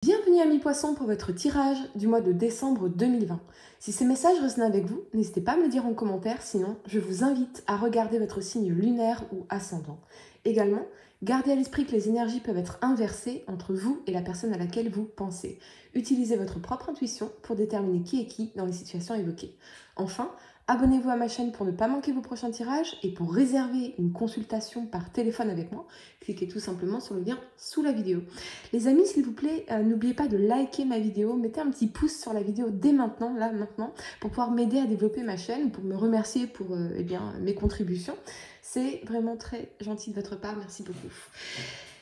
Bienvenue amis poissons pour votre tirage du mois de décembre 2020. Si ces messages résonnent avec vous, n'hésitez pas à me le dire en commentaire, sinon je vous invite à regarder votre signe lunaire ou ascendant. Également, gardez à l'esprit que les énergies peuvent être inversées entre vous et la personne à laquelle vous pensez. Utilisez votre propre intuition pour déterminer qui est qui dans les situations évoquées. Enfin, abonnez-vous à ma chaîne pour ne pas manquer vos prochains tirages et pour réserver une consultation par téléphone avec moi, cliquez tout simplement sur le lien sous la vidéo. Les amis, s'il vous plaît, n'oubliez pas de liker ma vidéo, mettez un petit pouce sur la vidéo dès maintenant, là, maintenant, pour pouvoir m'aider à développer ma chaîne, pour me remercier pour mes contributions. C'est vraiment très gentil de votre part, merci beaucoup.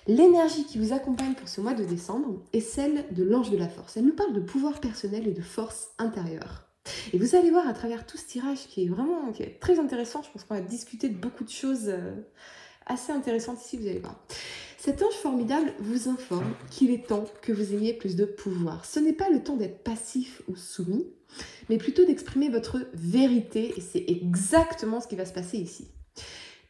L'énergie qui vous accompagne pour ce mois de décembre est celle de l'ange de la force. Elle nous parle de pouvoir personnel et de force intérieure. Et vous allez voir à travers tout ce tirage qui est très intéressant, je pense qu'on va discuter de beaucoup de choses assez intéressantes ici, vous allez voir. Cet ange formidable vous informe qu'il est temps que vous ayez plus de pouvoir. Ce n'est pas le temps d'être passif ou soumis, mais plutôt d'exprimer votre vérité, et c'est exactement ce qui va se passer ici.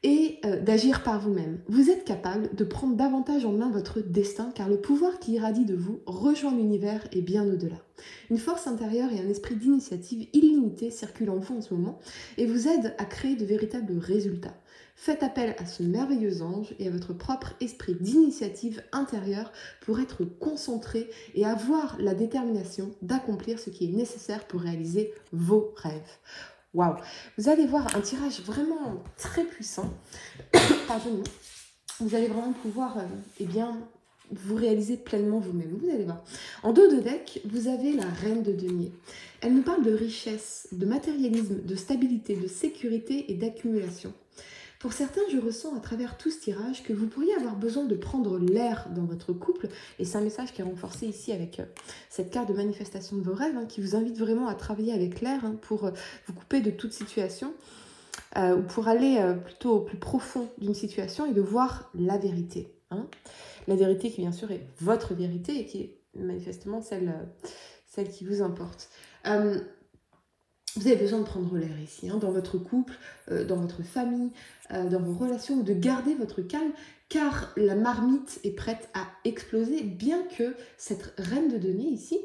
Et d'agir par vous-même. Vous êtes capable de prendre davantage en main votre destin, car le pouvoir qui irradie de vous rejoint l'univers et bien au-delà. Une force intérieure et un esprit d'initiative illimité circulent en vous en ce moment et vous aident à créer de véritables résultats. Faites appel à ce merveilleux ange et à votre propre esprit d'initiative intérieure pour être concentré et avoir la détermination d'accomplir ce qui est nécessaire pour réaliser vos rêves. Waouh! Vous allez voir un tirage vraiment très puissant. Pardon. Vous allez vraiment pouvoir vous réaliser pleinement vous-même. Vous allez voir. En dos de deck, vous avez la reine de denier. Elle nous parle de richesse, de matérialisme, de stabilité, de sécurité et d'accumulation. Pour certains, je ressens à travers tout ce tirage que vous pourriez avoir besoin de prendre l'air dans votre couple. Et c'est un message qui est renforcé ici avec cette carte de manifestation de vos rêves, qui vous invite vraiment à travailler avec l'air pour vous couper de toute situation ou pour aller plutôt au plus profond d'une situation et de voir la vérité. La vérité qui bien sûr est votre vérité et qui est manifestement celle qui vous importe. Vous avez besoin de prendre l'air ici, dans votre couple, dans votre famille, dans vos relations, ou de garder votre calme, car la marmite est prête à exploser, bien que cette reine de denier ici,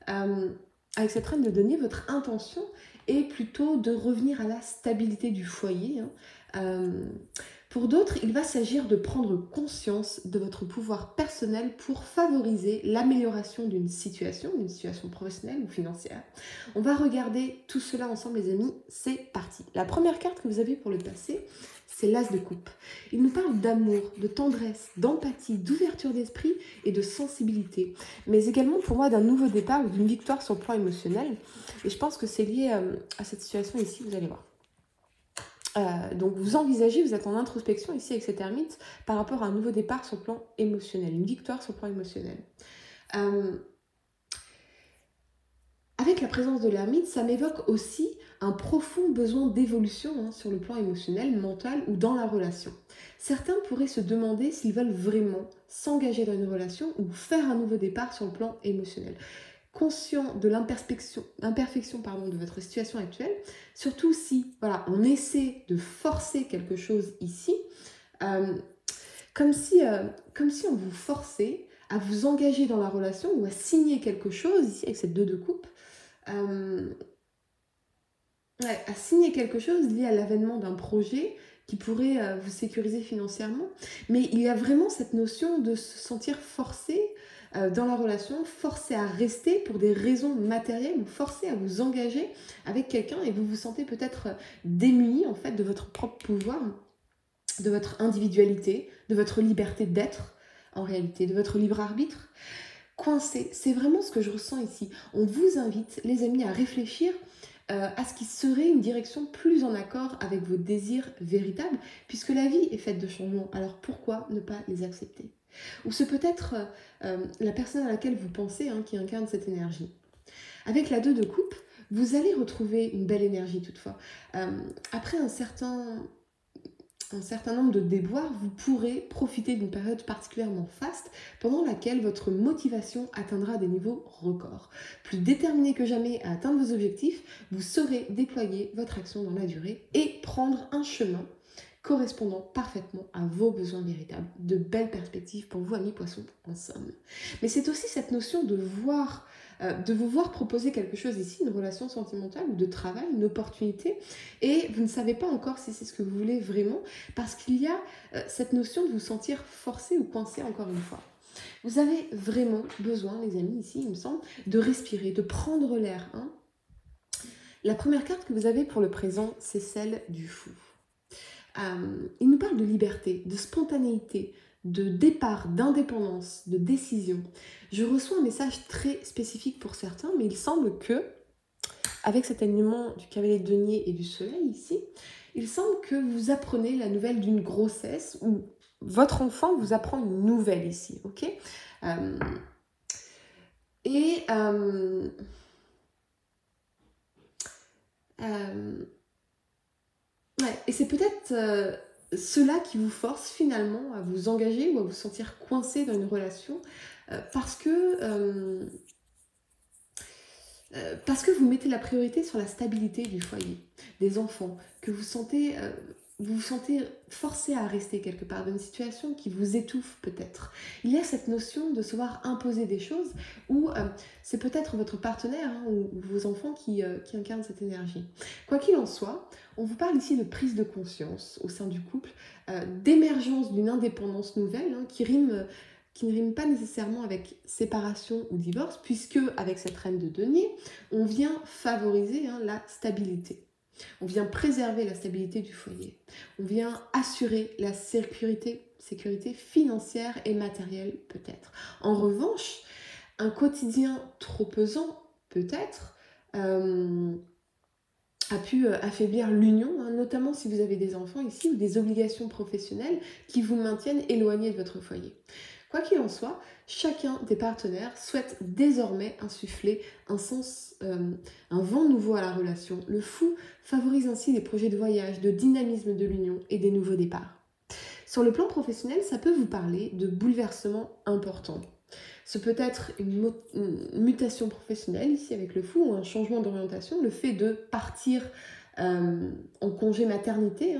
avec cette reine de denier, votre intention est plutôt de revenir à la stabilité du foyer. Pour d'autres, il va s'agir de prendre conscience de votre pouvoir personnel pour favoriser l'amélioration d'une situation professionnelle ou financière. On va regarder tout cela ensemble les amis, c'est parti. La première carte que vous avez pour le passé, c'est l'As de coupe. Il nous parle d'amour, de tendresse, d'empathie, d'ouverture d'esprit et de sensibilité. Mais également pour moi d'un nouveau départ ou d'une victoire sur le plan émotionnel. Et je pense que c'est lié à cette situation ici, vous allez voir. Donc vous envisagez, vous êtes en introspection ici avec cette ermite par rapport à un nouveau départ sur le plan émotionnel, une victoire sur le plan émotionnel. Avec la présence de l'ermite, ça m'évoque aussi un profond besoin d'évolution sur le plan émotionnel, mental ou dans la relation. Certains pourraient se demander s'ils veulent vraiment s'engager dans une relation ou faire un nouveau départ sur le plan émotionnel. Conscient de l'imperfection de votre situation actuelle, surtout si on essaie de forcer quelque chose ici, comme si on vous forçait à vous engager dans la relation ou à signer quelque chose, ici avec cette 2 de coupe, à signer quelque chose lié à l'avènement d'un projet qui pourrait vous sécuriser financièrement. Mais il y a vraiment cette notion de se sentir forcé dans la relation, forcé à rester pour des raisons matérielles ou forcé à vous engager avec quelqu'un et vous vous sentez peut-être démuni en fait de votre propre pouvoir, de votre individualité, de votre liberté d'être en réalité, de votre libre arbitre. Coincé, c'est vraiment ce que je ressens ici. On vous invite les amis à réfléchir à ce qui serait une direction plus en accord avec vos désirs véritables, puisque la vie est faite de changements, alors pourquoi ne pas les accepter? Ou c'est peut-être la personne à laquelle vous pensez qui incarne cette énergie. Avec la 2 de coupe, vous allez retrouver une belle énergie toutefois. Après un certain nombre de déboires, vous pourrez profiter d'une période particulièrement faste pendant laquelle votre motivation atteindra des niveaux records. Plus déterminé que jamais à atteindre vos objectifs, vous saurez déployer votre action dans la durée et prendre un chemin correspondant parfaitement à vos besoins véritables. De belles perspectives pour vous, amis poissons, en somme. Mais c'est aussi cette notion de vous voir proposer quelque chose ici, une relation sentimentale ou de travail, une opportunité, et vous ne savez pas encore si c'est ce que vous voulez vraiment, parce qu'il y a cette notion de vous sentir forcé ou coincé encore une fois. Vous avez vraiment besoin, les amis, ici, il me semble, de respirer, de prendre l'air. Hein. La première carte que vous avez pour le présent, c'est celle du fou. Il nous parle de liberté, de spontanéité, de départ, d'indépendance, de décision. Je reçois un message très spécifique pour certains, mais il semble que, avec cet alignement du cavalier de denier et du soleil ici, il semble que vous apprenez la nouvelle d'une grossesse ou votre enfant vous apprend une nouvelle ici, ok et c'est peut-être cela qui vous force finalement à vous engager ou à vous sentir coincé dans une relation parce que vous mettez la priorité sur la stabilité du foyer, des enfants, que vous vous sentez forcé à rester quelque part dans une situation qui vous étouffe peut-être. Il y a cette notion de se voir imposer des choses où c'est peut-être votre partenaire ou vos enfants qui incarnent cette énergie. Quoi qu'il en soit, on vous parle ici de prise de conscience au sein du couple, d'émergence d'une indépendance nouvelle qui ne rime pas nécessairement avec séparation ou divorce, puisque avec cette reine de denier, on vient favoriser la stabilité. On vient préserver la stabilité du foyer. On vient assurer la sécurité financière et matérielle peut-être. En revanche, un quotidien trop pesant peut-être a pu affaiblir l'union, notamment si vous avez des enfants ici ou des obligations professionnelles qui vous maintiennent éloignés de votre foyer. Quoi qu'il en soit, chacun des partenaires souhaite désormais insuffler un vent nouveau à la relation. Le fou favorise ainsi les projets de voyage, de dynamisme de l'union et des nouveaux départs. Sur le plan professionnel, ça peut vous parler de bouleversements importants. Ce peut être une mutation professionnelle ici avec le fou ou un changement d'orientation, le fait de partir en congé maternité,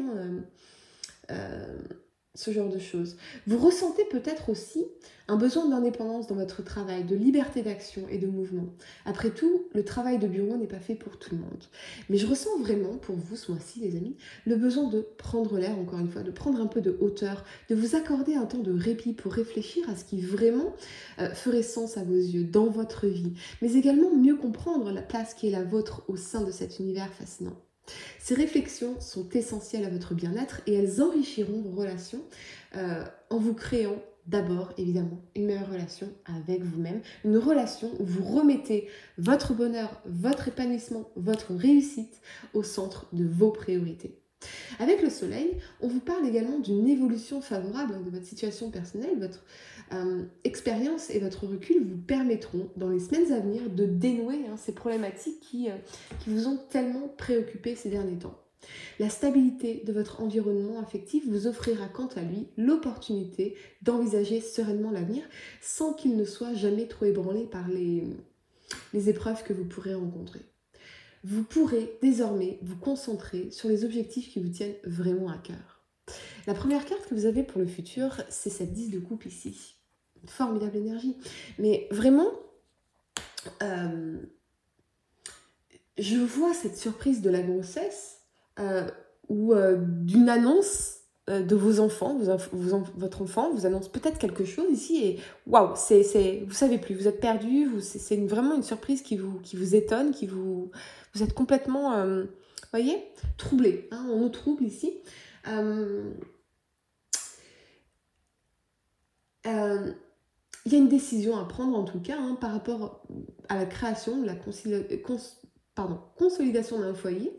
ce genre de choses. Vous ressentez peut-être aussi un besoin d'indépendance dans votre travail, de liberté d'action et de mouvement. Après tout, le travail de bureau n'est pas fait pour tout le monde. Mais je ressens vraiment pour vous ce mois-ci, les amis, le besoin de prendre l'air, encore une fois, de prendre un peu de hauteur, de vous accorder un temps de répit pour réfléchir à ce qui vraiment ferait sens à vos yeux dans votre vie, mais également mieux comprendre la place qui est la vôtre au sein de cet univers fascinant. Ces réflexions sont essentielles à votre bien-être et elles enrichiront vos relations en vous créant d'abord, évidemment, une meilleure relation avec vous-même. Une relation où vous remettez votre bonheur, votre épanouissement, votre réussite au centre de vos priorités. Avec le soleil, on vous parle également d'une évolution favorable de votre situation personnelle. Votre expérience et votre recul vous permettront, dans les semaines à venir, de dénouer ces problématiques qui vous ont tellement préoccupé ces derniers temps. La stabilité de votre environnement affectif vous offrira quant à lui l'opportunité d'envisager sereinement l'avenir sans qu'il ne soit jamais trop ébranlé par les épreuves que vous pourrez rencontrer. Vous pourrez désormais vous concentrer sur les objectifs qui vous tiennent vraiment à cœur. La première carte que vous avez pour le futur, c'est cette 10 de coupe ici. Une formidable énergie. Mais vraiment, je vois cette surprise de la grossesse ou d'une annonce de vos enfants. Votre enfant vous annonce peut-être quelque chose ici et waouh, vous savez plus, vous êtes perdu, c'est vraiment une surprise qui vous étonne, vous êtes complètement, voyez, troublé. On nous trouble ici. Il y a une décision à prendre en tout cas par rapport à la création, la consolidation d'un foyer.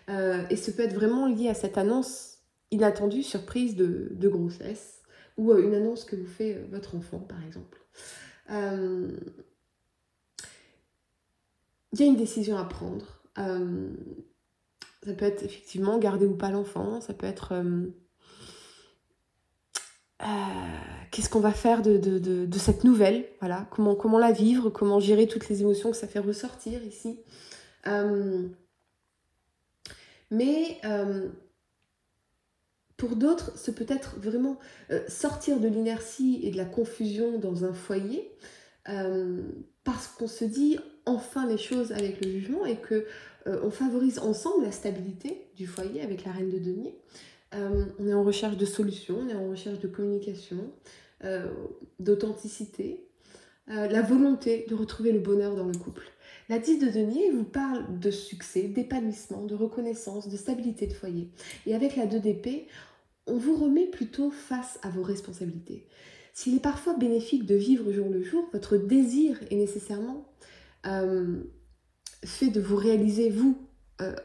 Et ça peut être vraiment lié à cette annonce inattendue, surprise de grossesse ou une annonce que vous fait votre enfant par exemple. Il y a une décision à prendre. Ça peut être effectivement garder ou pas l'enfant, ça peut être qu'est-ce qu'on va faire de cette nouvelle, voilà, comment la vivre, comment gérer toutes les émotions que ça fait ressortir ici. Mais Pour d'autres, c'est peut-être vraiment sortir de l'inertie et de la confusion dans un foyer parce qu'on se dit enfin les choses avec le jugement et que on favorise ensemble la stabilité du foyer avec la reine de denier. On est en recherche de solutions, on est en recherche de communication, d'authenticité, la volonté de retrouver le bonheur dans le couple. La 10 de denier vous parle de succès, d'épanouissement, de reconnaissance, de stabilité de foyer. Et avec la 2 d'épée, on vous remet plutôt face à vos responsabilités. S'il est parfois bénéfique de vivre jour le jour, votre désir est nécessairement fait de vous réaliser, vous,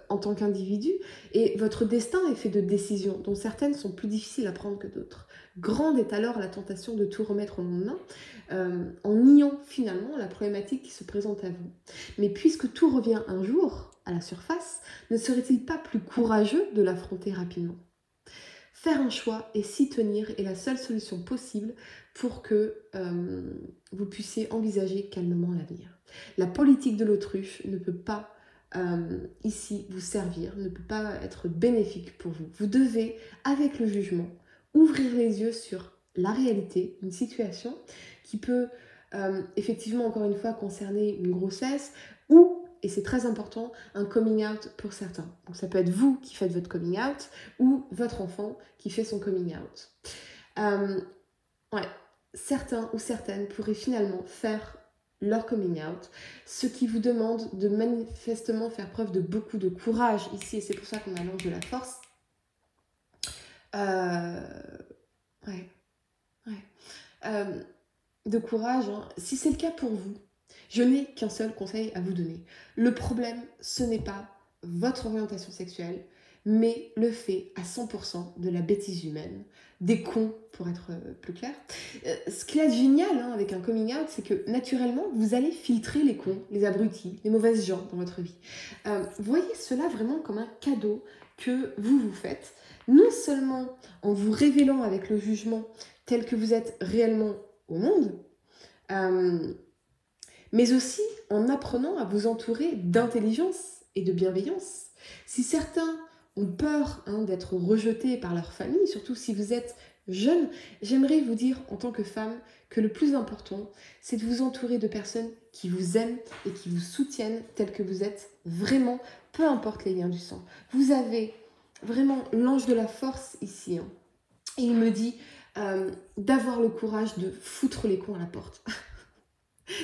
en tant qu'individu, et votre destin est fait de décisions, dont certaines sont plus difficiles à prendre que d'autres. Grande est alors la tentation de tout remettre au lendemain, en niant finalement la problématique qui se présente à vous. Mais puisque tout revient un jour à la surface, ne serait-il pas plus courageux de l'affronter rapidement ? Faire un choix et s'y tenir est la seule solution possible pour que vous puissiez envisager calmement l'avenir. La politique de l'autruche ne peut pas ici vous servir, ne peut pas être bénéfique pour vous. Vous devez, avec le jugement, ouvrir les yeux sur la réalité, une situation qui peut effectivement, encore une fois, concerner une grossesse ou, et c'est très important, un coming out pour certains. Donc ça peut être vous qui faites votre coming out ou votre enfant qui fait son coming out. Certains ou certaines pourraient finalement faire leur coming out, ce qui vous demande de manifestement faire preuve de beaucoup de courage ici, et c'est pour ça qu'on a l'ange de la force. De courage, hein. Si c'est le cas pour vous, je n'ai qu'un seul conseil à vous donner. Le problème, ce n'est pas votre orientation sexuelle, mais le fait à 100% de la bêtise humaine, des cons pour être plus clair. Ce qui est génial avec un coming out, c'est que naturellement, vous allez filtrer les cons, les abrutis, les mauvaises gens dans votre vie. Voyez cela vraiment comme un cadeau que vous vous faites, non seulement en vous révélant avec le jugement tel que vous êtes réellement au monde, mais aussi en apprenant à vous entourer d'intelligence et de bienveillance. Si certains ont peur d'être rejetés par leur famille, surtout si vous êtes jeune, j'aimerais vous dire en tant que femme que le plus important, c'est de vous entourer de personnes qui vous aiment et qui vous soutiennent tel que vous êtes vraiment, peu importe les liens du sang. Vous avez vraiment l'ange de la force ici. Et il me dit d'avoir le courage de foutre les cons à la porte.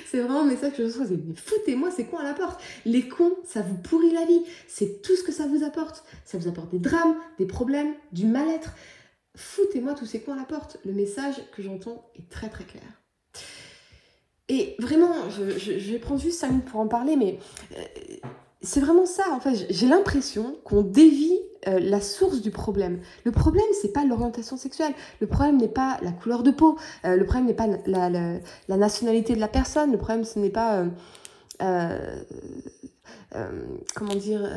C'est vraiment un message que je reçois, c'est mais foutez-moi ces cons à la porte. Les cons, ça vous pourrit la vie. C'est tout ce que ça vous apporte. Ça vous apporte des drames, des problèmes, du mal-être. Foutez-moi tous ces cons à la porte. Le message que j'entends est très très clair. Et vraiment, je vais prendre juste 5 minutes pour en parler, mais c'est vraiment ça. En fait, j'ai l'impression qu'on dévie la source du problème. Le problème, c'est pas l'orientation sexuelle. Le problème n'est pas la couleur de peau. Le problème n'est pas la nationalité de la personne. Le problème, ce n'est pas... comment dire...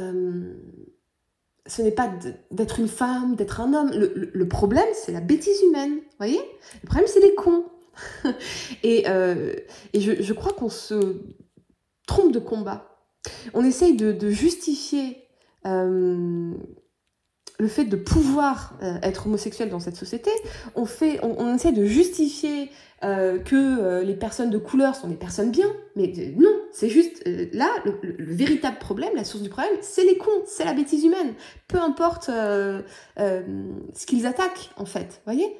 ce n'est pas d'être une femme, d'être un homme. Le problème, c'est la bêtise humaine. Vous voyez ? Le problème, c'est les cons. et je crois qu'on se trompe de combat. On essaye de justifier le fait de pouvoir être homosexuel dans cette société. On essaie de justifier que les personnes de couleur sont des personnes bien, mais non, c'est juste là, le véritable problème, la source du problème, c'est les cons, c'est la bêtise humaine. Peu importe ce qu'ils attaquent, en fait, vous voyez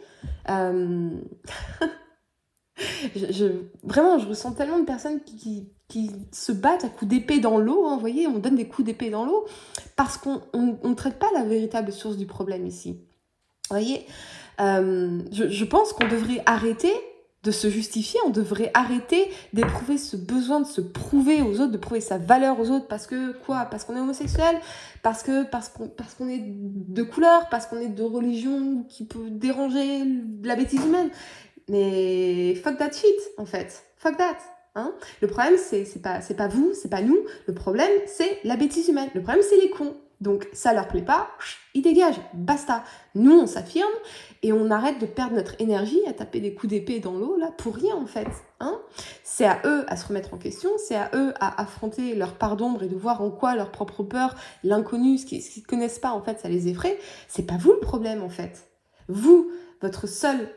Vraiment, je ressens tellement de personnes qui se battent à coups d'épée dans l'eau, vous voyez, on donne des coups d'épée dans l'eau, parce qu'on ne traite pas la véritable source du problème ici. Vous voyez, je pense qu'on devrait arrêter de se justifier, on devrait arrêter d'éprouver ce besoin de se prouver aux autres, de prouver sa valeur aux autres, parce que quoi ? Parce qu'on est homosexuel, parce qu'on est de couleur, parce qu'on est de religion qui peut déranger la bêtise humaine. Mais fuck that shit, en fait. Fuck that. Le problème, c'est pas vous, c'est pas nous. Le problème, c'est la bêtise humaine. Le problème, c'est les cons. Donc ça leur plaît pas, ils dégagent, basta. Nous on s'affirme et on arrête de perdre notre énergie à taper des coups d'épée dans l'eau là pour rien en fait. Hein, c'est à eux à se remettre en question, c'est à eux à affronter leur part d'ombre et de voir en quoi leur propre peur, l'inconnu, ce qu'ils connaissent pas en fait, ça les effraie. C'est pas vous le problème en fait. Vous, votre seul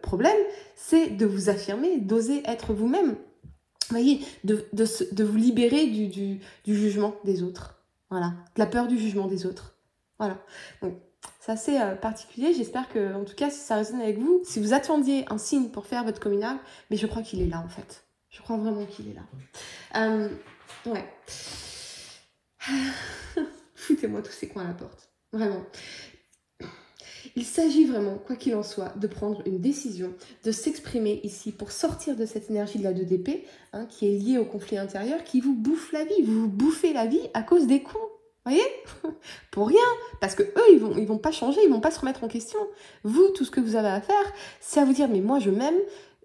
problème, c'est de vous affirmer, d'oser être vous-même. Vous voyez, de vous libérer du jugement des autres. Voilà, de la peur du jugement des autres. Voilà. Donc, c'est assez particulier. J'espère que, en tout cas, si ça résonne avec vous, si vous attendiez un signe pour faire votre coming out, mais je crois qu'il est là, en fait. Je crois vraiment qu'il est là. Ouais. Foutez-moi tous ces coins à la porte. Vraiment. Il s'agit vraiment, quoi qu'il en soit, de prendre une décision, de s'exprimer ici pour sortir de cette énergie de la 2DP, hein, qui est liée au conflit intérieur, qui vous bouffe la vie. Vous vous bouffez la vie à cause des cons. Vous voyez? Pour rien. Parce que eux, ils vont pas changer, ils vont pas se remettre en question. Vous, tout ce que vous avez à faire, c'est à vous dire, mais moi, je m'aime,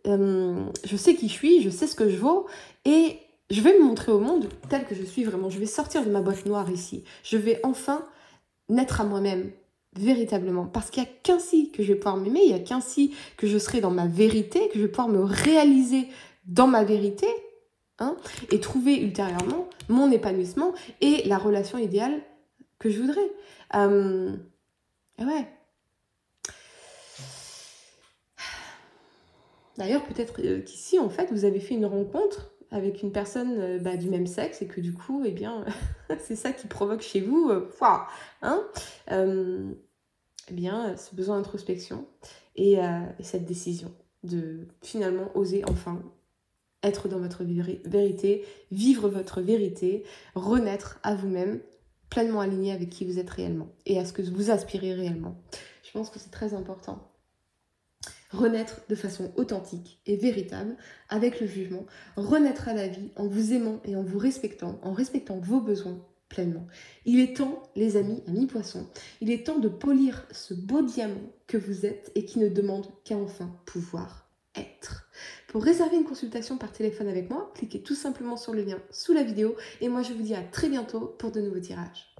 je sais qui je suis, je sais ce que je vaux, et je vais me montrer au monde tel que je suis vraiment. Je vais sortir de ma boîte noire ici. Je vais enfin naître à moi-même. Véritablement, parce qu'il n'y a qu'ainsi que je vais pouvoir m'aimer, il n'y a qu'ainsi que je serai dans ma vérité, que je vais pouvoir me réaliser dans ma vérité, hein, et trouver ultérieurement mon épanouissement et la relation idéale que je voudrais. Ouais. D'ailleurs, peut-être qu'ici, en fait, vous avez fait une rencontre avec une personne du même sexe et que du coup, eh bien, c'est ça qui provoque chez vous, hein, eh bien, ce besoin d'introspection et cette décision de finalement oser enfin être dans votre vérité, vivre votre vérité, renaître à vous-même, pleinement aligné avec qui vous êtes réellement et à ce que vous aspirez réellement. Je pense que c'est très important. Renaître de façon authentique et véritable, avec le jugement, renaître à la vie en vous aimant et en vous respectant, en respectant vos besoins pleinement. Il est temps, les amis poissons, il est temps de polir ce beau diamant que vous êtes et qui ne demande qu'à enfin pouvoir être. Pour réserver une consultation par téléphone avec moi, cliquez tout simplement sur le lien sous la vidéo et moi je vous dis à très bientôt pour de nouveaux tirages.